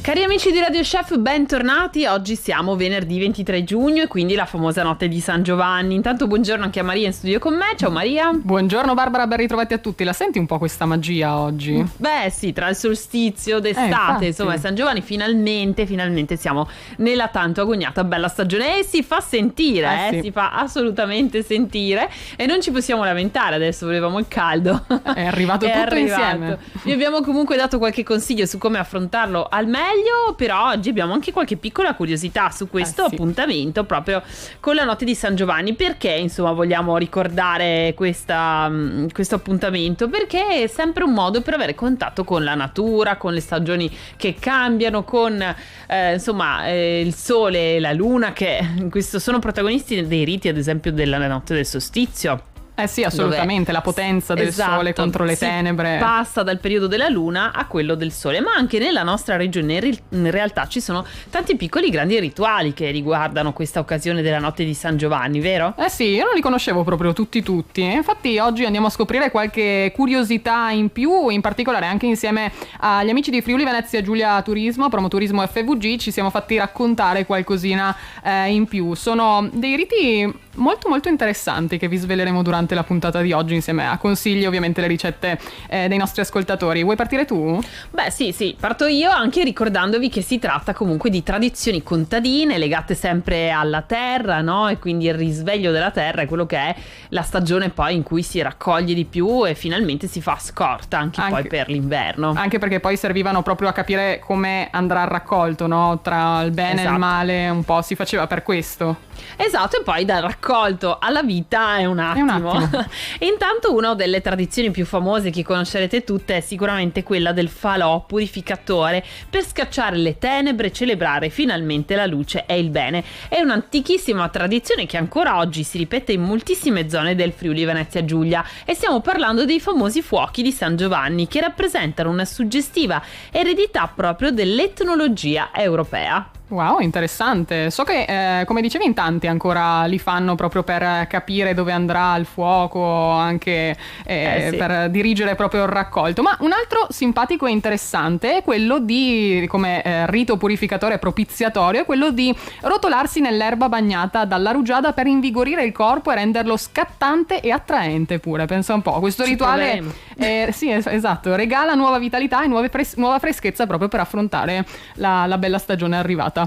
Cari amici di Radio Chef, bentornati. Oggi siamo venerdì 23 giugno e quindi la famosa notte di San Giovanni. Intanto buongiorno anche a Maria in studio con me. Ciao Maria. Buongiorno Barbara, ben ritrovati a tutti. La senti un po' questa magia oggi? Beh sì, tra il solstizio d'estate, insomma San Giovanni finalmente siamo nella tanto agognata bella stagione e si fa sentire, sì. Si fa assolutamente sentire e non ci possiamo lamentare. Adesso volevamo il caldo. È arrivato tutto insieme. Vi abbiamo comunque dato qualche consiglio su come affrontarlo al meglio, però oggi abbiamo anche qualche piccola curiosità su questo appuntamento proprio con la notte di San Giovanni. Perché insomma vogliamo ricordare questo appuntamento? Perché è sempre un modo per avere contatto con la natura, con le stagioni che cambiano, con il sole e la luna, che questo sono protagonisti dei riti, ad esempio della notte del solstizio. Sì, assolutamente, la potenza del sole contro le tenebre. Passa dal periodo della luna a quello del sole, ma anche nella nostra regione in realtà ci sono tanti piccoli grandi rituali che riguardano questa occasione della notte di San Giovanni, vero? Sì, io non li conoscevo proprio tutti. Infatti oggi andiamo a scoprire qualche curiosità in più, in particolare anche insieme agli amici di Friuli Venezia Giulia Turismo, Promoturismo FVG, ci siamo fatti raccontare qualcosina in più. Sono dei riti molto molto interessanti che vi sveleremo durante la puntata di oggi, insieme a consigli, ovviamente le ricette dei nostri ascoltatori. Vuoi partire tu? Beh sì, parto io, anche ricordandovi che si tratta comunque di tradizioni contadine legate sempre alla terra, no? E quindi il risveglio della terra è quello che è la stagione poi in cui si raccoglie di più e finalmente si fa scorta anche poi per l'inverno. Anche perché poi servivano proprio a capire come andrà il raccolto, no? Tra il bene e il male un po' si faceva per questo. Esatto, e poi dal raccolto alla vita è un attimo. Intanto una delle tradizioni più famose che conoscerete tutte è sicuramente quella del falò purificatore per scacciare le tenebre e celebrare finalmente la luce e il bene. È un'antichissima tradizione che ancora oggi si ripete in moltissime zone del Friuli Venezia Giulia e stiamo parlando dei famosi fuochi di San Giovanni, che rappresentano una suggestiva eredità proprio dell'etnologia europea. Wow, interessante. So che, come dicevi, in tanti ancora li fanno proprio per capire dove andrà il fuoco, anche per dirigere proprio il raccolto. Ma un altro simpatico e interessante è quello di, come rito purificatore propiziatorio, è quello di rotolarsi nell'erba bagnata dalla rugiada per invigorire il corpo e renderlo scattante e attraente pure. Pensa un po', questo rituale esatto, regala nuova vitalità e nuova freschezza proprio per affrontare la bella stagione arrivata.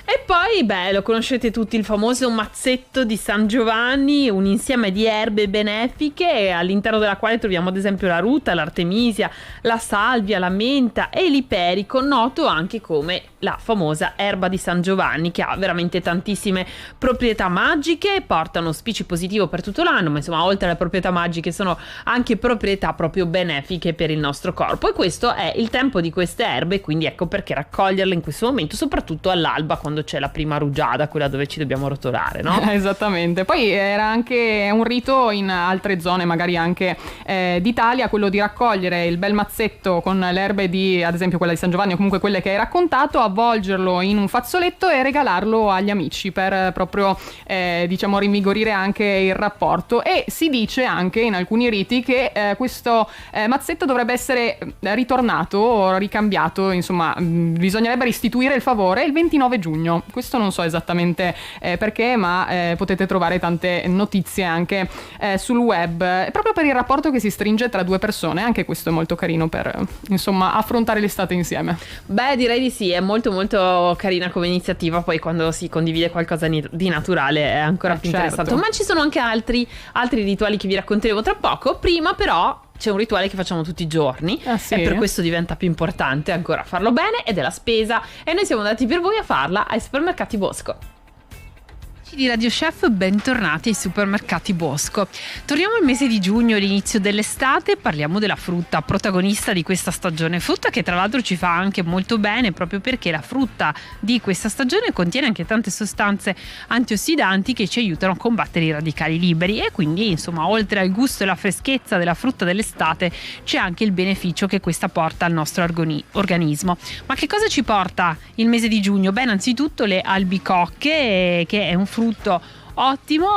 E poi, lo conoscete tutti, il famoso mazzetto di San Giovanni, un insieme di erbe benefiche all'interno della quale troviamo ad esempio la ruta, l'artemisia, la salvia, la menta e l'iperico, noto anche come la famosa erba di San Giovanni, che ha veramente tantissime proprietà magiche, porta un auspicio positivo per tutto l'anno, ma insomma oltre alle proprietà magiche sono anche proprietà proprio benefiche per il nostro corpo, e questo è il tempo di queste erbe, quindi ecco perché raccoglierle in questo momento, soprattutto all'alba quando c'è la prima rugiada, quella dove ci dobbiamo rotolare, no? Esattamente. Poi era anche un rito in altre zone, magari anche d'Italia, quello di raccogliere il bel mazzetto con le erbe di, ad esempio quella di San Giovanni o comunque quelle che hai raccontato, avvolgerlo in un fazzoletto e regalarlo agli amici per proprio rinvigorire anche il rapporto. E si dice anche in alcuni riti che questo mazzetto dovrebbe essere ritornato o ricambiato, insomma bisognerebbe restituire il favore il 29 giugno. Questo non so esattamente perché, ma potete trovare tante notizie anche sul web, proprio per il rapporto che si stringe tra due persone. Anche questo è molto carino per affrontare l'estate insieme. Beh, direi di sì, è molto molto carina come iniziativa, poi quando si condivide qualcosa di naturale è ancora più interessante. Ma ci sono anche altri rituali che vi racconteremo tra poco. Prima però c'è un rituale che facciamo tutti i giorni e per questo diventa più importante ancora farlo bene, ed è la spesa, e noi siamo andati per voi a farla ai supermercati Bosco. Di Radio Chef, bentornati ai supermercati Bosco. Torniamo al mese di giugno, l'inizio dell'estate, parliamo della frutta, protagonista di questa stagione, frutta che tra l'altro ci fa anche molto bene proprio perché la frutta di questa stagione contiene anche tante sostanze antiossidanti che ci aiutano a combattere i radicali liberi, e quindi insomma oltre al gusto e la freschezza della frutta dell'estate c'è anche il beneficio che questa porta al nostro organismo. Ma che cosa ci porta il mese di giugno? Beh, innanzitutto le albicocche, che è un frutto ottimo,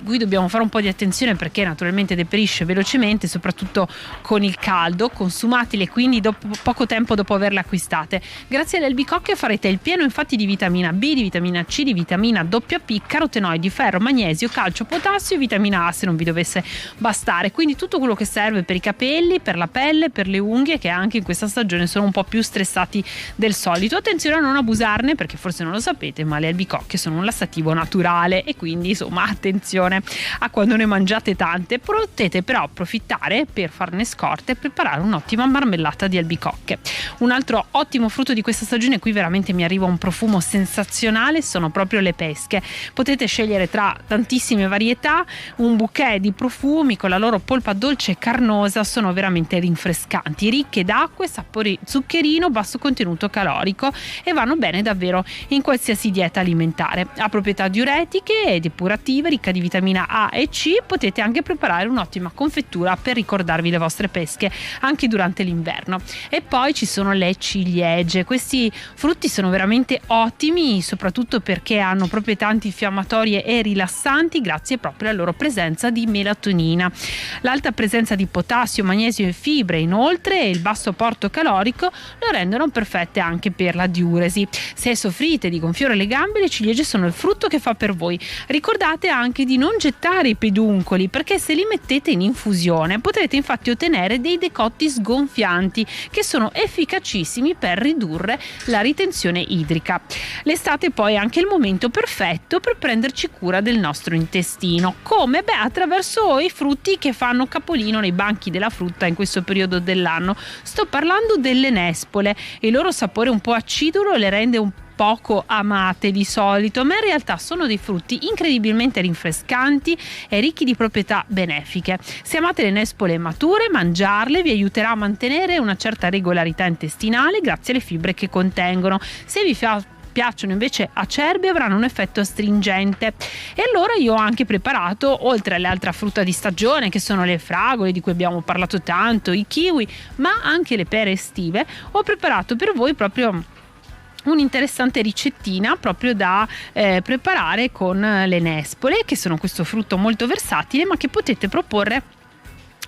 qui dobbiamo fare un po' di attenzione perché naturalmente deperisce velocemente, soprattutto con il caldo. Consumatele quindi poco tempo dopo averle acquistate. Grazie alle albicocche farete il pieno infatti di vitamina B, di vitamina C, di vitamina WP, carotenoidi, ferro, magnesio, calcio, potassio e vitamina A se non vi dovesse bastare. Quindi tutto quello che serve per i capelli, per la pelle, per le unghie, che anche in questa stagione sono un po' più stressati del solito. Attenzione a non abusarne perché forse non lo sapete, ma le albicocche sono un lassativo naturale e quindi insomma attenzione a quando ne mangiate tante. Potete però approfittare per farne scorte e preparare un'ottima marmellata di albicocche. Un altro ottimo frutto di questa stagione, qui veramente mi arriva un profumo sensazionale, sono proprio le pesche. Potete scegliere tra tantissime varietà, un bouquet di profumi con la loro polpa dolce e carnosa, sono veramente rinfrescanti, ricche d'acqua, sapore zuccherino, basso contenuto calorico e vanno bene davvero in qualsiasi dieta alimentare. Ha proprietà diuretiche e depurative, ricca di vitamina A e C. Potete anche preparare un'ottima confettura per ricordarvi le vostre pesche anche durante l'inverno. E poi ci sono le ciliegie. Questi frutti sono veramente ottimi, soprattutto perché hanno proprietà antinfiammatorie e rilassanti grazie proprio alla loro presenza di melatonina. L'alta presenza di potassio, magnesio e fibre, inoltre, e il basso apporto calorico lo rendono perfette anche per la diuresi. Se soffrite di gonfiore alle gambe, le ciliegie sono il frutto che fa per voi. Ricordate anche di non gettare i peduncoli, perché se li mettete in infusione potrete infatti ottenere dei decotti sgonfianti che sono efficacissimi per ridurre la ritenzione idrica. L'estate poi è anche il momento perfetto per prenderci cura del nostro intestino. Come? Beh, attraverso i frutti che fanno capolino nei banchi della frutta in questo periodo dell'anno. Sto parlando delle nespole. Il loro sapore un po' acidulo le rende un poco amate di solito, ma in realtà sono dei frutti incredibilmente rinfrescanti e ricchi di proprietà benefiche. Se amate le nespole mature, mangiarle vi aiuterà a mantenere una certa regolarità intestinale grazie alle fibre che contengono. Se vi piacciono invece acerbe, avranno un effetto astringente. E allora io ho anche preparato, oltre alle altre frutta di stagione che sono le fragole di cui abbiamo parlato tanto, i kiwi, ma anche le pere estive, ho preparato per voi proprio un'interessante ricettina proprio da preparare con le nespole, che sono questo frutto molto versatile ma che potete proporre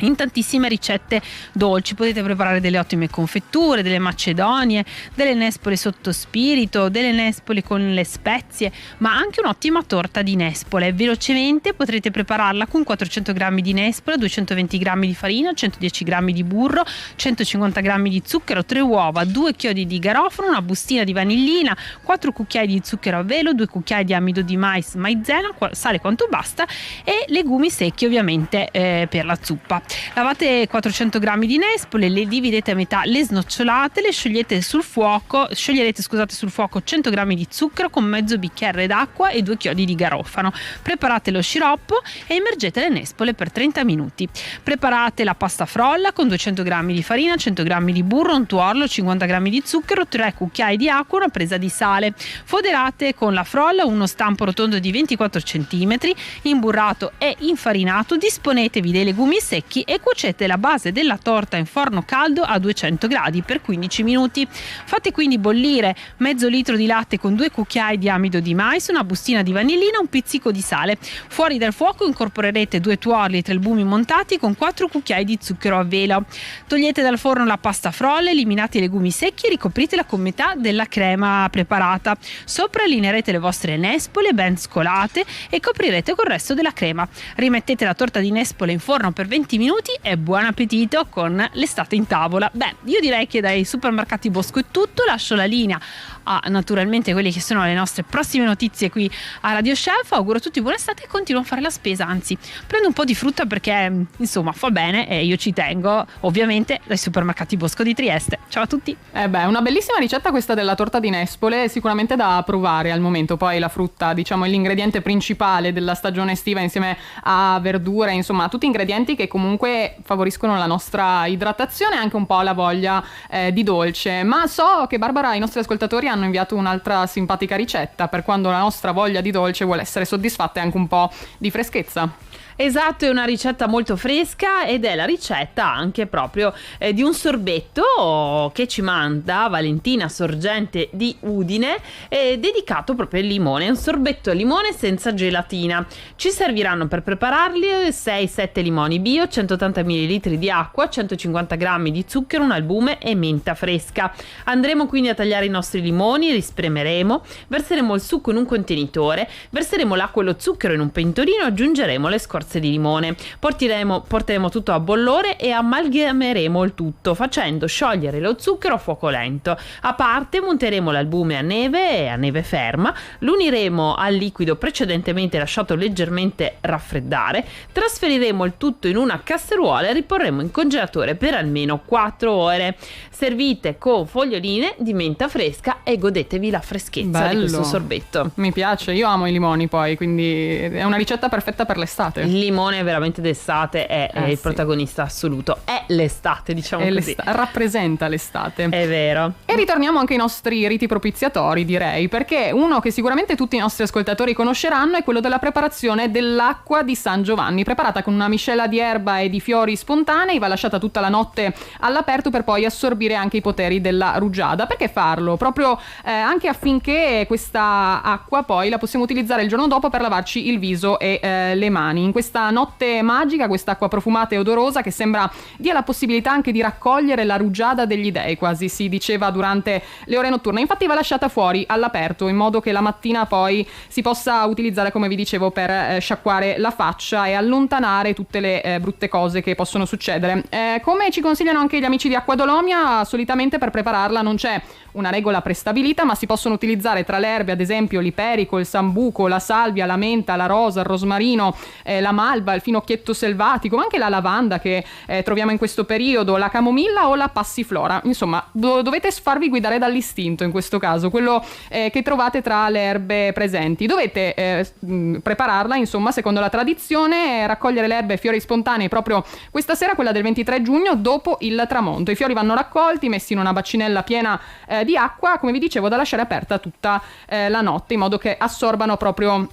in tantissime ricette dolci. Potete preparare delle ottime confetture, delle macedonie, delle nespole sotto spirito, delle nespole con le spezie, ma anche un'ottima torta di nespole. Velocemente potrete prepararla con 400 g di nespole, 220 g di farina, 110 g di burro, 150 g di zucchero, 3 uova, 2 chiodi di garofano, una bustina di vanillina, 4 cucchiai di zucchero a velo, 2 cucchiai di amido di mais, maizena, sale quanto basta e legumi secchi ovviamente per la zuppa. Lavate 400 g di nespole, le dividete a metà, le snocciolate, le scioglierete sul fuoco 100 g di zucchero con mezzo bicchiere d'acqua e 2 chiodi di garofano. Preparate lo sciroppo e immergete le nespole per 30 minuti. Preparate la pasta frolla con 200 g di farina, 100 g di burro, un tuorlo, 50 g di zucchero, 3 cucchiai di acqua, una presa di sale. Foderate con la frolla uno stampo rotondo di 24 cm, imburrato e infarinato. Disponetevi dei legumi secchi e cuocete la base della torta in forno caldo a 200 gradi per 15 minuti. Fate quindi bollire mezzo litro di latte con 2 cucchiai di amido di mais, una bustina di vanillina, un pizzico di sale. Fuori dal fuoco incorporerete 2 tuorli e 3 albumi montati con 4 cucchiai di zucchero a velo. Togliete dal forno la pasta frolla, eliminate i legumi secchi e ricopritela con metà della crema preparata. Sopra allineerete le vostre nespole ben scolate e coprirete col resto della crema. Rimettete la torta di nespole in forno per 20 minuti e buon appetito con l'estate in tavola. Beh, io direi che dai supermercati Bosco è tutto, lascio la linea a naturalmente quelle che sono le nostre prossime notizie qui a Radio Chef. Auguro a tutti buona estate e continuo a fare la spesa, anzi prendo un po' di frutta perché insomma fa bene e io ci tengo, ovviamente dai supermercati Bosco di Trieste. Ciao a tutti. Una bellissima ricetta questa della torta di nespole, sicuramente da provare al momento. Poi la frutta, diciamo, è l'ingrediente principale della stagione estiva insieme a verdure, insomma tutti ingredienti che comunque favoriscono la nostra idratazione e anche un po' la voglia di dolce. Ma so che Barbara, i nostri ascoltatori hanno inviato un'altra simpatica ricetta per quando la nostra voglia di dolce vuole essere soddisfatta e anche un po' di freschezza. Esatto, è una ricetta molto fresca ed è la ricetta anche proprio di un sorbetto che ci manda Valentina Sorgente di Udine, dedicato proprio al limone. È un sorbetto al limone senza gelatina. Ci serviranno per prepararli 6-7 limoni bio, 180 ml di acqua, 150 g di zucchero, un albume e menta fresca. Andremo quindi a tagliare i nostri limoni, li spremeremo, verseremo il succo in un contenitore, verseremo l'acqua e lo zucchero in un pentolino, aggiungeremo le scorze di limone, porteremo tutto a bollore e amalgameremo il tutto facendo sciogliere lo zucchero a fuoco lento. A parte monteremo l'albume a neve ferma, l'uniremo al liquido precedentemente lasciato leggermente raffreddare, trasferiremo il tutto in una casseruola e riporremo in congelatore per almeno 4 ore. Servite con foglioline di menta fresca e godetevi la freschezza di questo sorbetto. Mi piace, io amo i limoni poi, quindi è una ricetta perfetta per l'estate. Il limone veramente d'estate è il protagonista assoluto. È l'estate, diciamo così. Rappresenta l'estate. È vero. E ritorniamo anche ai nostri riti propiziatori, direi, perché uno che sicuramente tutti i nostri ascoltatori conosceranno è quello della preparazione dell'acqua di San Giovanni, preparata con una miscela di erba e di fiori spontanei, va lasciata tutta la notte all'aperto per poi assorbire anche i poteri della rugiada. Perché farlo? Proprio anche affinché questa acqua poi la possiamo utilizzare il giorno dopo per lavarci il viso e le mani. In questa notte magica, quest'acqua profumata e odorosa che sembra dia la possibilità anche di raccogliere la rugiada degli dei, quasi si diceva durante le ore notturne. Infatti va lasciata fuori all'aperto in modo che la mattina poi si possa utilizzare, come vi dicevo, per sciacquare la faccia e allontanare tutte le brutte cose che possono succedere. Come ci consigliano anche gli amici di Acqua Dolomia, solitamente per prepararla non c'è una regola prestabilita, ma si possono utilizzare tra le erbe, ad esempio, l'iperico, il sambuco, la salvia, la menta, la rosa, il rosmarino, la malva, il finocchietto selvatico, ma anche la lavanda che troviamo in questo periodo, la camomilla o la passiflora. Insomma, dovete farvi guidare dall'istinto in questo caso, quello che trovate tra le erbe presenti. Dovete prepararla, insomma, secondo la tradizione, raccogliere le erbe e fiori spontanei proprio questa sera, quella del 23 giugno, dopo il tramonto. I fiori vanno raccolti, messi in una bacinella piena di acqua, come vi dicevo, da lasciare aperta tutta la notte in modo che assorbano proprio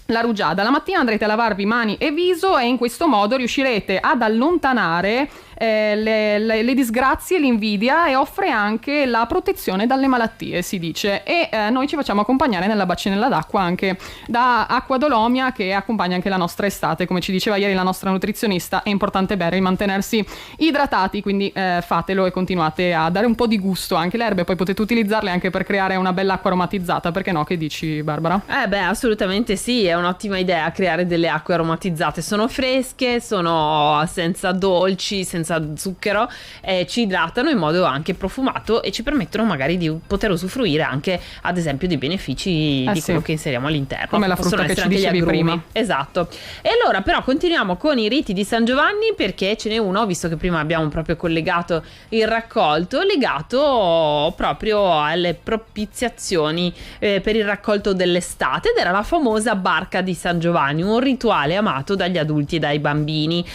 la rugiada. La mattina andrete a lavarvi mani e viso e in questo modo riuscirete ad allontanare le disgrazie, l'invidia, e offre anche la protezione dalle malattie, si dice. E noi ci facciamo accompagnare nella bacinella d'acqua anche da Acqua Dolomia, che accompagna anche la nostra estate. Come ci diceva ieri la nostra nutrizionista, è importante bere e mantenersi idratati, quindi fatelo e continuate a dare un po' di gusto anche alle erbe. Poi potete utilizzarle anche per creare una bella acqua aromatizzata, perché no? Che dici, Barbara? Assolutamente sì, è un'ottima idea creare delle acque aromatizzate. Sono fresche, sono senza dolci, senza zucchero, ci idratano in modo anche profumato e ci permettono magari di poter usufruire anche, ad esempio, dei benefici di quello che inseriamo all'interno, come la frutta che ci dicevi prima. Esatto. E allora però continuiamo con i riti di San Giovanni, perché ce n'è uno, visto che prima abbiamo proprio collegato il raccolto, legato proprio alle propiziazioni per il raccolto dell'estate, ed era la famosa barca di San Giovanni, un rituale amato dagli adulti e dai bambini.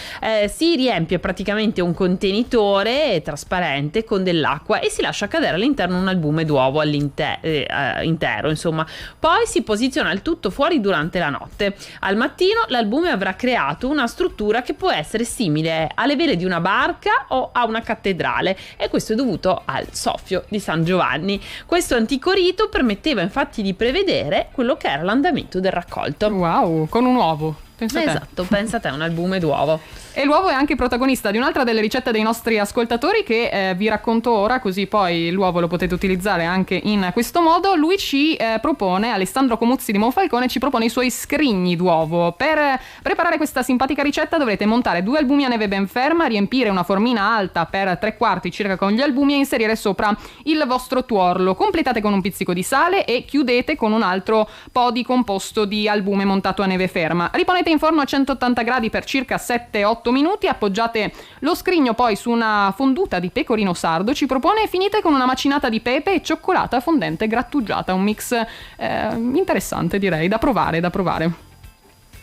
Si riempie praticamente un contenitore trasparente con dell'acqua e si lascia cadere all'interno un albume d'uovo intero, insomma. Poi si posiziona il tutto fuori durante la notte. Al mattino l'albume avrà creato una struttura che può essere simile alle vele di una barca o a una cattedrale, e questo è dovuto al soffio di San Giovanni. Questo antico rito permetteva infatti di prevedere quello che era l'andamento del raccolto. Wow, con un uovo. Esatto, pensa a te, un albume d'uovo. E l'uovo è anche protagonista di un'altra delle ricette dei nostri ascoltatori che vi racconto ora, così poi l'uovo lo potete utilizzare anche in questo modo. Lui ci propone, Alessandro Comuzzi di Monfalcone, ci propone i suoi scrigni d'uovo. Per preparare questa simpatica ricetta dovrete montare 2 albumi a neve ben ferma, riempire una formina alta per 3/4 circa con gli albumi e inserire sopra il vostro tuorlo. Completate con un pizzico di sale e chiudete con un altro po' di composto di albume montato a neve ferma. Riponete in forno a 180 gradi per circa 7-8 minuti, appoggiate lo scrigno poi su una fonduta di pecorino sardo, ci propone, e finite con una macinata di pepe e cioccolata fondente grattugiata, un mix interessante, direi, da provare.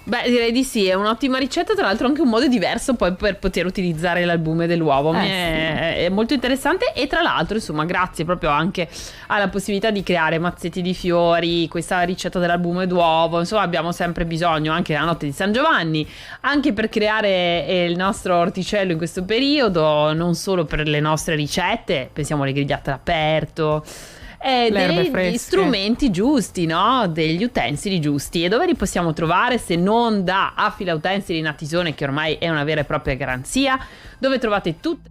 Beh, direi di sì, è un'ottima ricetta, tra l'altro anche un modo diverso poi per poter utilizzare l'albume dell'uovo. È molto interessante, e tra l'altro insomma grazie proprio anche alla possibilità di creare mazzetti di fiori, questa ricetta dell'albume d'uovo, insomma abbiamo sempre bisogno anche la notte di San Giovanni, anche per creare il nostro orticello in questo periodo, non solo per le nostre ricette, pensiamo alle grigliate all'aperto, degli strumenti giusti, no? Degli utensili giusti. E dove li possiamo trovare se non da Affila Utensili Natisone, che ormai è una vera e propria garanzia, dove trovate tutte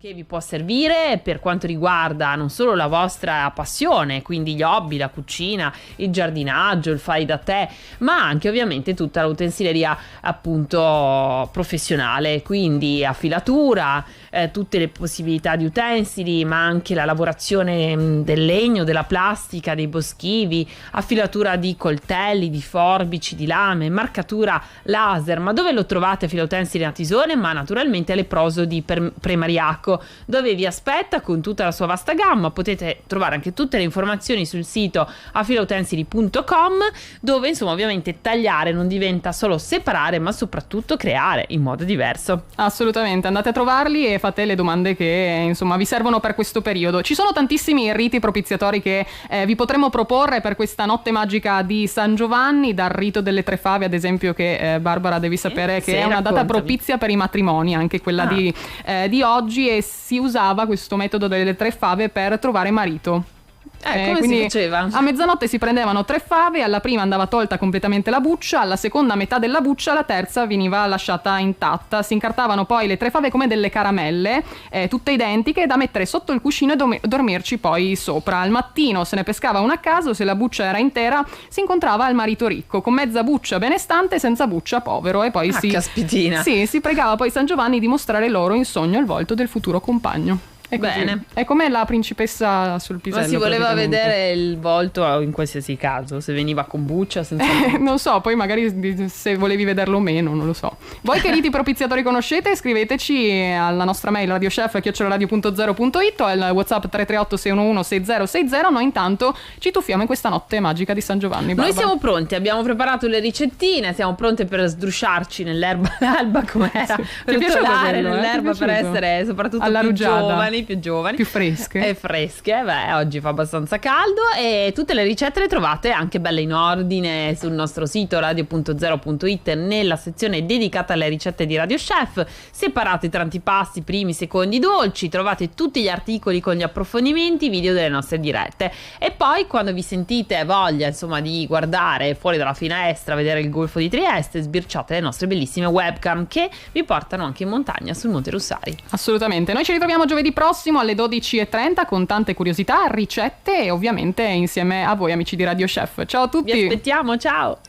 che vi può servire per quanto riguarda non solo la vostra passione, quindi gli hobby, la cucina, il giardinaggio, il fai da te, ma anche ovviamente tutta l'utensileria appunto professionale, quindi affilatura, tutte le possibilità di utensili, ma anche la lavorazione del legno, della plastica, dei boschivi, affilatura di coltelli, di forbici, di lame, marcatura laser. Ma dove lo trovate Affila Utensili Natisone? Ma naturalmente alle Proso di Premariaco, dove vi aspetta con tutta la sua vasta gamma. Potete trovare anche tutte le informazioni sul sito affilautensili.com, dove insomma ovviamente tagliare non diventa solo separare, ma soprattutto creare in modo diverso. Assolutamente, andate a trovarli e fate le domande che insomma vi servono per questo periodo. Ci sono tantissimi riti propiziatori che vi potremmo proporre per questa notte magica di San Giovanni, dal rito delle tre fave ad esempio, che Barbara devi sapere che è una data propizia per i matrimoni, anche quella di oggi, e si usava questo metodo delle tre fave per trovare marito. Come si faceva? A mezzanotte si prendevano 3 fave, alla prima andava tolta completamente la buccia, alla seconda metà della buccia, la terza veniva lasciata intatta. Si incartavano poi le 3 fave come delle caramelle, tutte identiche, da mettere sotto il cuscino e dormirci poi sopra. Al mattino se ne pescava una a caso, se la buccia era intera si incontrava il marito ricco, con mezza buccia benestante, senza buccia povero, e poi caspitina. si pregava poi San Giovanni di mostrare loro in sogno il volto del futuro compagno. Bene. È come la principessa sul pisello. Ma si voleva vedere il volto in qualsiasi caso, se veniva con buccia, senza non so, poi magari se volevi vederlo o meno, non lo so. Voi che riti propiziatori conoscete, scriveteci alla nostra mail radiochef@radio.0.it o al WhatsApp 338 611 6060. Noi intanto ci tuffiamo in questa notte magica di San Giovanni. Barbara. Noi siamo pronti, abbiamo preparato le ricettine, siamo pronte per sdrusciarci nell'erba d'alba, come era, rotolare nell'erba per essere soprattutto alla più giovani, più fresche e fresche. Beh, oggi fa abbastanza caldo, e tutte le ricette le trovate anche belle in ordine sul nostro sito radio.0.it nella sezione dedicata alle ricette di Radio Chef, separate tra antipasti, primi, secondi, dolci. Trovate tutti gli articoli con gli approfondimenti, video delle nostre dirette, e poi quando vi sentite voglia insomma di guardare fuori dalla finestra, vedere il Golfo di Trieste, sbirciate le nostre bellissime webcam che vi portano anche in montagna sul Monte Russari. Assolutamente. Noi ci ritroviamo giovedì prossimo alle 12:30 con tante curiosità, ricette e ovviamente insieme a voi amici di Radio Chef. Ciao a tutti. Vi aspettiamo, ciao.